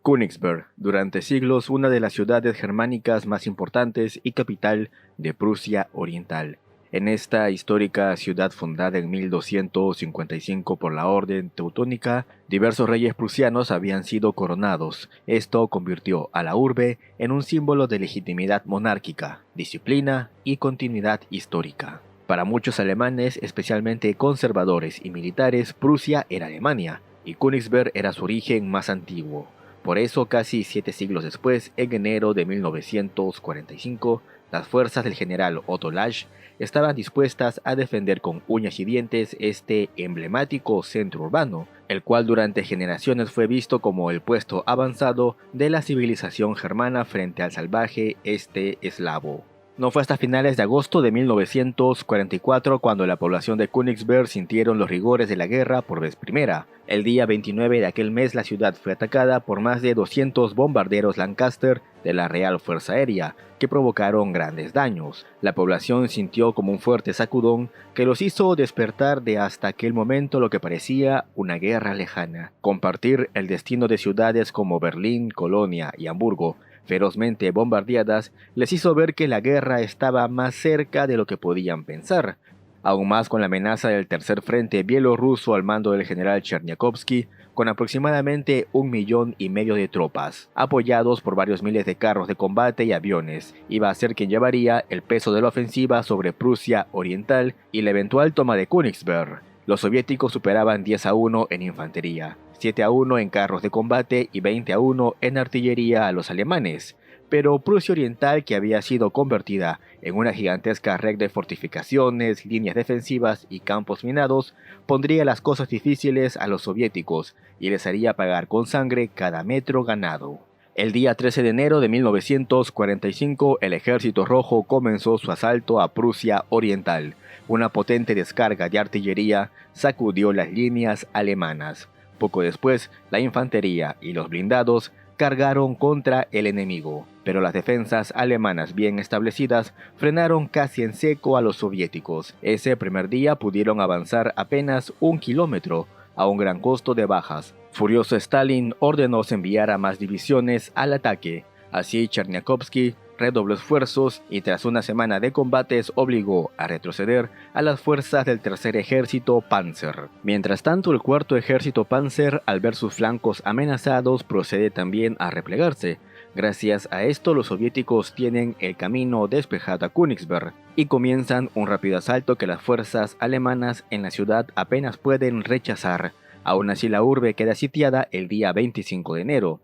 Königsberg, durante siglos una de las ciudades germánicas más importantes y capital de Prusia Oriental. En esta histórica ciudad fundada en 1255 por la Orden Teutónica, diversos reyes prusianos habían sido coronados. Esto convirtió a la urbe en un símbolo de legitimidad monárquica, disciplina y continuidad histórica. Para muchos alemanes, especialmente conservadores y militares, Prusia era Alemania, y Königsberg era su origen más antiguo. Por eso, casi 7 siglos después, en enero de 1945, las fuerzas del general Otto Lage estaban dispuestas a defender con uñas y dientes este emblemático centro urbano, el cual durante generaciones fue visto como el puesto avanzado de la civilización germana frente al salvaje este eslavo. No fue hasta finales de agosto de 1944 cuando la población de Königsberg sintieron los rigores de la guerra por vez primera. El día 29 de aquel mes la ciudad fue atacada por más de 200 bombarderos Lancaster de la Real Fuerza Aérea, que provocaron grandes daños. La población sintió como un fuerte sacudón que los hizo despertar de hasta aquel momento lo que parecía una guerra lejana. Compartir el destino de ciudades como Berlín, Colonia y Hamburgo, ferozmente bombardeadas, les hizo ver que la guerra estaba más cerca de lo que podían pensar. Aún más con la amenaza del tercer frente bielorruso al mando del general Cherniakovsky, con aproximadamente 1,5 millones de tropas, apoyados por varios miles de carros de combate y aviones, iba a ser quien llevaría el peso de la ofensiva sobre Prusia Oriental y la eventual toma de Königsberg. Los soviéticos superaban 10-1 en infantería, 7-1 en carros de combate y 20-1 en artillería a los alemanes, pero Prusia Oriental, que había sido convertida en una gigantesca red de fortificaciones, líneas defensivas y campos minados, pondría las cosas difíciles a los soviéticos y les haría pagar con sangre cada metro ganado. El día 13 de enero de 1945, el Ejército Rojo comenzó su asalto a Prusia Oriental. Una potente descarga de artillería sacudió las líneas alemanas. Poco después, la infantería y los blindados cargaron contra el enemigo, pero las defensas alemanas bien establecidas frenaron casi en seco a los soviéticos. Ese primer día pudieron avanzar apenas 1 kilómetro, a un gran costo de bajas. Furioso Stalin ordenó se enviara más divisiones al ataque. Así Cherniakovsky redobló esfuerzos y tras una semana de combates obligó a retroceder a las fuerzas del tercer ejército Panzer. Mientras tanto, el cuarto ejército Panzer, al ver sus flancos amenazados, procede también a replegarse. Gracias a esto, los soviéticos tienen el camino despejado a Königsberg y comienzan un rápido asalto que las fuerzas alemanas en la ciudad apenas pueden rechazar. Aún así, la urbe queda sitiada el día 25 de enero.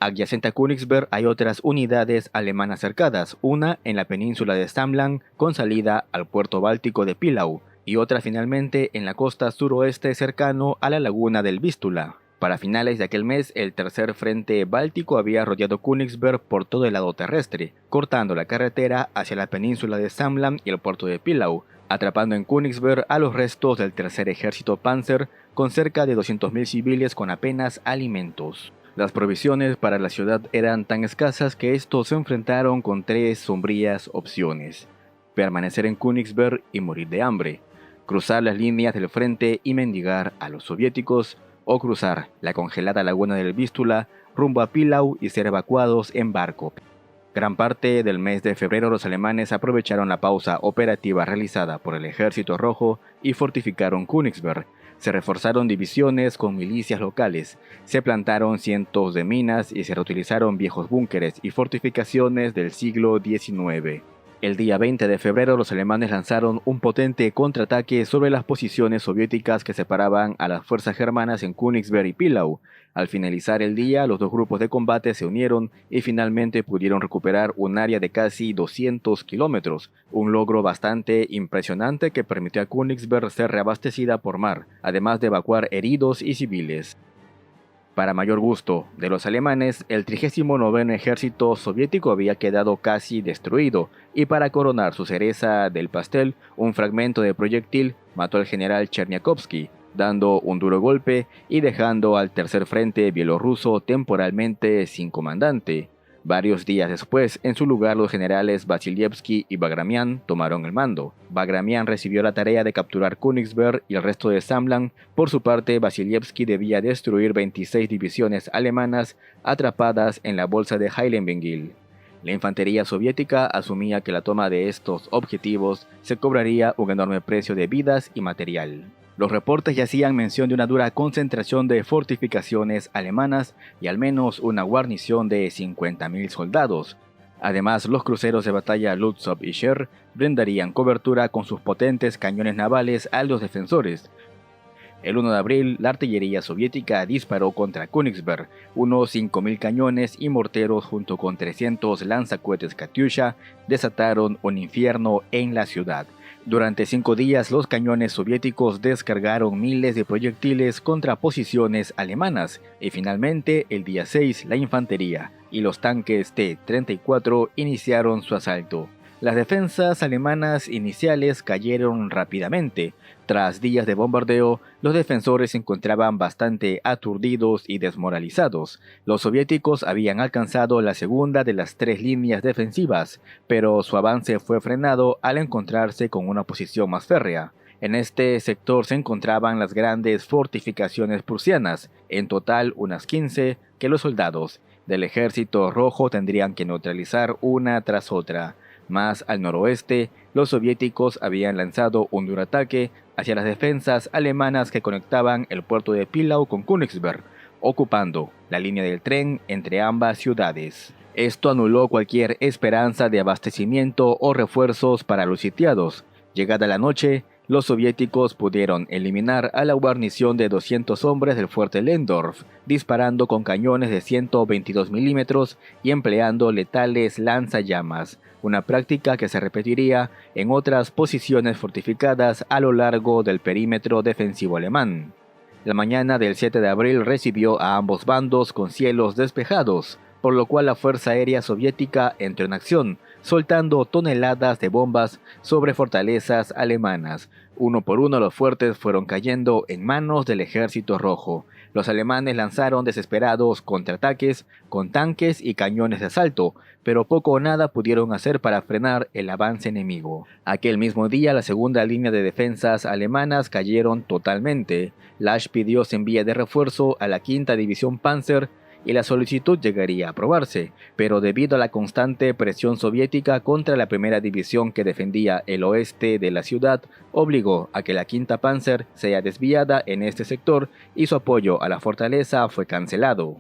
Adyacente a Königsberg hay otras unidades alemanas cercadas, una en la península de Samland con salida al puerto báltico de Pillau y otra finalmente en la costa suroeste cercano a la laguna del Vístula. Para finales de aquel mes, el tercer frente báltico había rodeado Königsberg por todo el lado terrestre, cortando la carretera hacia la península de Samland y el puerto de Pillau, atrapando en Königsberg a los restos del tercer ejército Panzer con cerca de 200.000 civiles con apenas alimentos. Las provisiones para la ciudad eran tan escasas que estos se enfrentaron con 3 sombrías opciones: permanecer en Königsberg y morir de hambre, cruzar las líneas del frente y mendigar a los soviéticos, o cruzar la congelada laguna del Vístula rumbo a Pillau y ser evacuados en barco. Gran parte del mes de febrero los alemanes aprovecharon la pausa operativa realizada por el Ejército Rojo y fortificaron Königsberg. Se reforzaron divisiones con milicias locales, se plantaron cientos de minas y se reutilizaron viejos búnkeres y fortificaciones del siglo XIX. El día 20 de febrero los alemanes lanzaron un potente contraataque sobre las posiciones soviéticas que separaban a las fuerzas germanas en Königsberg y Pillau. Al finalizar el día, los dos grupos de combate se unieron y finalmente pudieron recuperar un área de casi 200 kilómetros, un logro bastante impresionante que permitió a Königsberg ser reabastecida por mar, además de evacuar heridos y civiles. Para mayor gusto de los alemanes, el 39º ejército soviético había quedado casi destruido, y para coronar su cereza del pastel, un fragmento de proyectil mató al general Cherniakovsky, dando un duro golpe y dejando al tercer frente bielorruso temporalmente sin comandante. Varios días después, en su lugar los generales Vasilievski y Bagramian tomaron el mando. Bagramian recibió la tarea de capturar Königsberg y el resto de Samland. Por su parte, Vasilievski debía destruir 26 divisiones alemanas atrapadas en la bolsa de Heilenbengel. La infantería soviética asumía que la toma de estos objetivos se cobraría un enorme precio de vidas y material. Los reportes ya hacían mención de una dura concentración de fortificaciones alemanas y al menos una guarnición de 50.000 soldados. Además, los cruceros de batalla Lutzow y Scher brindarían cobertura con sus potentes cañones navales a los defensores. El 1 de abril, la artillería soviética disparó contra Königsberg. Unos 5.000 cañones y morteros junto con 300 lanzacohetes Katyusha desataron un infierno en la ciudad. Durante 5 días, los cañones soviéticos descargaron miles de proyectiles contra posiciones alemanas y finalmente, el día 6, la infantería y los tanques T-34 iniciaron su asalto. Las defensas alemanas iniciales cayeron rápidamente. Tras días de bombardeo, los defensores se encontraban bastante aturdidos y desmoralizados. Los soviéticos habían alcanzado la segunda de las 3 líneas defensivas, pero su avance fue frenado al encontrarse con una posición más férrea. En este sector se encontraban las grandes fortificaciones prusianas, en total unas 15, que los soldados del Ejército Rojo tendrían que neutralizar una tras otra. Más al noroeste, los soviéticos habían lanzado un duro ataque hacia las defensas alemanas que conectaban el puerto de Pillau con Königsberg, ocupando la línea del tren entre ambas ciudades. Esto anuló cualquier esperanza de abastecimiento o refuerzos para los sitiados. Llegada la noche, los soviéticos pudieron eliminar a la guarnición de 200 hombres del fuerte Lendorf, disparando con cañones de 122 milímetros y empleando letales lanzallamas, una práctica que se repetiría en otras posiciones fortificadas a lo largo del perímetro defensivo alemán. La mañana del 7 de abril recibió a ambos bandos con cielos despejados, por lo cual la Fuerza Aérea Soviética entró en acción, soltando toneladas de bombas sobre fortalezas alemanas. Uno por uno los fuertes fueron cayendo en manos del Ejército Rojo. Los alemanes lanzaron desesperados contraataques con tanques y cañones de asalto, pero poco o nada pudieron hacer para frenar el avance enemigo. Aquel mismo día la segunda línea de defensas alemanas cayeron totalmente. Lasch pidió se envíe de refuerzo a la 5ª División Panzer y la solicitud llegaría a aprobarse, pero debido a la constante presión soviética contra la 1ª división que defendía el oeste de la ciudad, obligó a que la 5ª Panzer sea desviada en este sector y su apoyo a la fortaleza fue cancelado.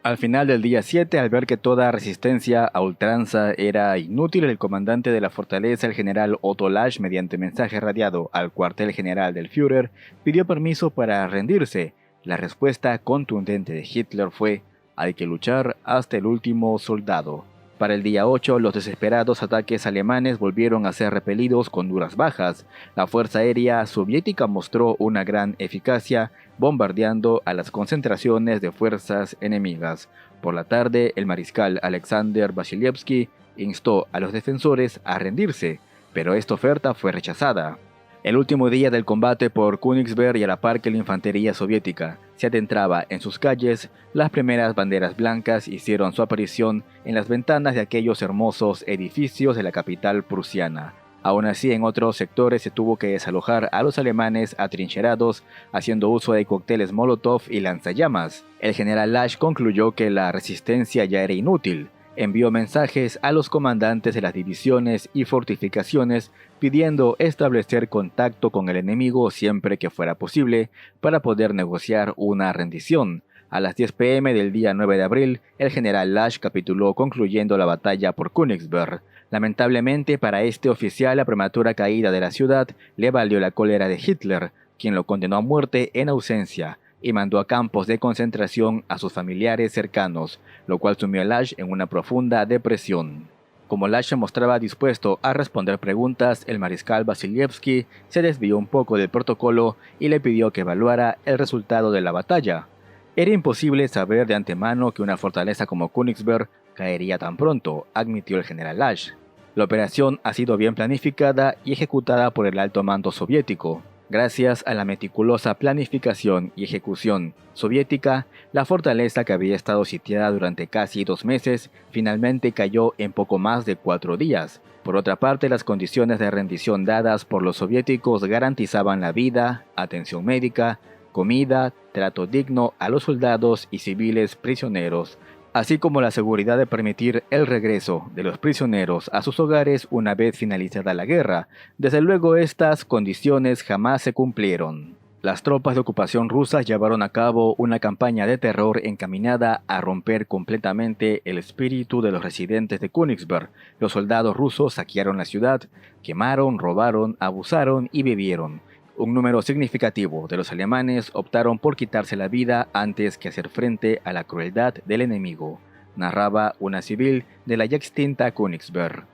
Al final del día 7, al ver que toda resistencia a ultranza era inútil, el comandante de la fortaleza, el general Otto Lasch, mediante mensaje radiado al cuartel general del Führer, pidió permiso para rendirse. La respuesta contundente de Hitler fue: hay que luchar hasta el último soldado. Para el día 8, los desesperados ataques alemanes volvieron a ser repelidos con duras bajas. La Fuerza Aérea Soviética mostró una gran eficacia, bombardeando a las concentraciones de fuerzas enemigas. Por la tarde, el mariscal Alexander Vasilievski instó a los defensores a rendirse, pero esta oferta fue rechazada. El último día del combate por Königsberg y a la par que la infantería soviética se adentraba en sus calles, las primeras banderas blancas hicieron su aparición en las ventanas de aquellos hermosos edificios de la capital prusiana. Aún así, en otros sectores se tuvo que desalojar a los alemanes atrincherados, haciendo uso de cócteles Molotov y lanzallamas. El general Lasch concluyó que la resistencia ya era inútil. Envió mensajes a los comandantes de las divisiones y fortificaciones pidiendo establecer contacto con el enemigo siempre que fuera posible para poder negociar una rendición. A las 10 p.m. del día 9 de abril, el general Lasch capituló concluyendo la batalla por Königsberg. Lamentablemente para este oficial, la prematura caída de la ciudad le valió la cólera de Hitler, quien lo condenó a muerte en ausencia, y mandó a campos de concentración a sus familiares cercanos, lo cual sumió a Lasch en una profunda depresión. Como Lasch se mostraba dispuesto a responder preguntas, el mariscal Vasilievski se desvió un poco del protocolo y le pidió que evaluara el resultado de la batalla. Era imposible saber de antemano que una fortaleza como Königsberg caería tan pronto, admitió el general Lasch. La operación ha sido bien planificada y ejecutada por el alto mando soviético. Gracias a la meticulosa planificación y ejecución soviética, la fortaleza que había estado sitiada durante casi 2 meses finalmente cayó en poco más de 4 días. Por otra parte, las condiciones de rendición dadas por los soviéticos garantizaban la vida, atención médica, comida, trato digno a los soldados y civiles prisioneros, así como la seguridad de permitir el regreso de los prisioneros a sus hogares una vez finalizada la guerra. Desde luego, estas condiciones jamás se cumplieron. Las tropas de ocupación rusas llevaron a cabo una campaña de terror encaminada a romper completamente el espíritu de los residentes de Königsberg. Los soldados rusos saquearon la ciudad, quemaron, robaron, abusaron y bebieron. Un número significativo de los alemanes optaron por quitarse la vida antes que hacer frente a la crueldad del enemigo, narraba una civil de la ya extinta Königsberg.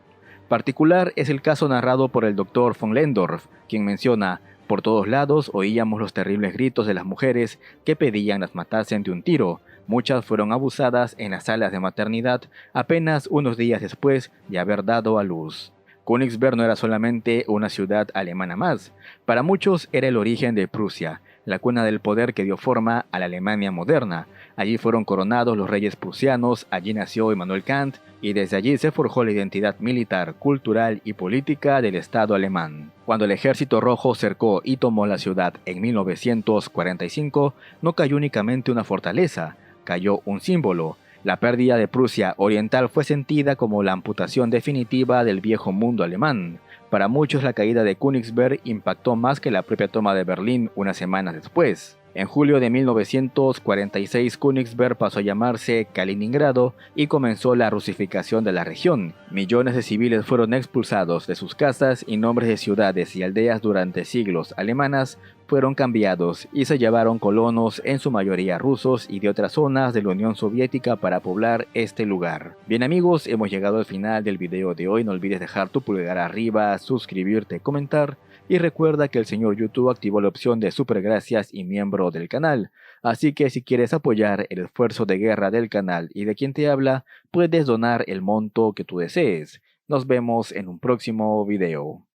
Particular es el caso narrado por el Dr. von Lendorf, quien menciona: por todos lados oíamos los terribles gritos de las mujeres que pedían las matasen de un tiro. Muchas fueron abusadas en las salas de maternidad apenas unos días después de haber dado a luz. Königsberg no era solamente una ciudad alemana más, para muchos era el origen de Prusia, la cuna del poder que dio forma a la Alemania moderna. Allí fueron coronados los reyes prusianos, allí nació Immanuel Kant, y desde allí se forjó la identidad militar, cultural y política del Estado alemán. Cuando el Ejército Rojo cercó y tomó la ciudad en 1945, no cayó únicamente una fortaleza, cayó un símbolo. La pérdida de Prusia Oriental fue sentida como la amputación definitiva del viejo mundo alemán. Para muchos, la caída de Königsberg impactó más que la propia toma de Berlín unas semanas después. En julio de 1946, Königsberg pasó a llamarse Kaliningrado y comenzó la rusificación de la región. Millones de civiles fueron expulsados de sus casas y nombres de ciudades y aldeas durante siglos alemanas fueron cambiados y se llevaron colonos, en su mayoría rusos y de otras zonas de la Unión Soviética, para poblar este lugar. Bien amigos, hemos llegado al final del video de hoy. No olvides dejar tu pulgar arriba, suscribirte, comentar. Y recuerda que el señor YouTube activó la opción de super gracias y miembro del canal. Así que si quieres apoyar el esfuerzo de guerra del canal y de quien te habla, puedes donar el monto que tú desees. Nos vemos en un próximo video.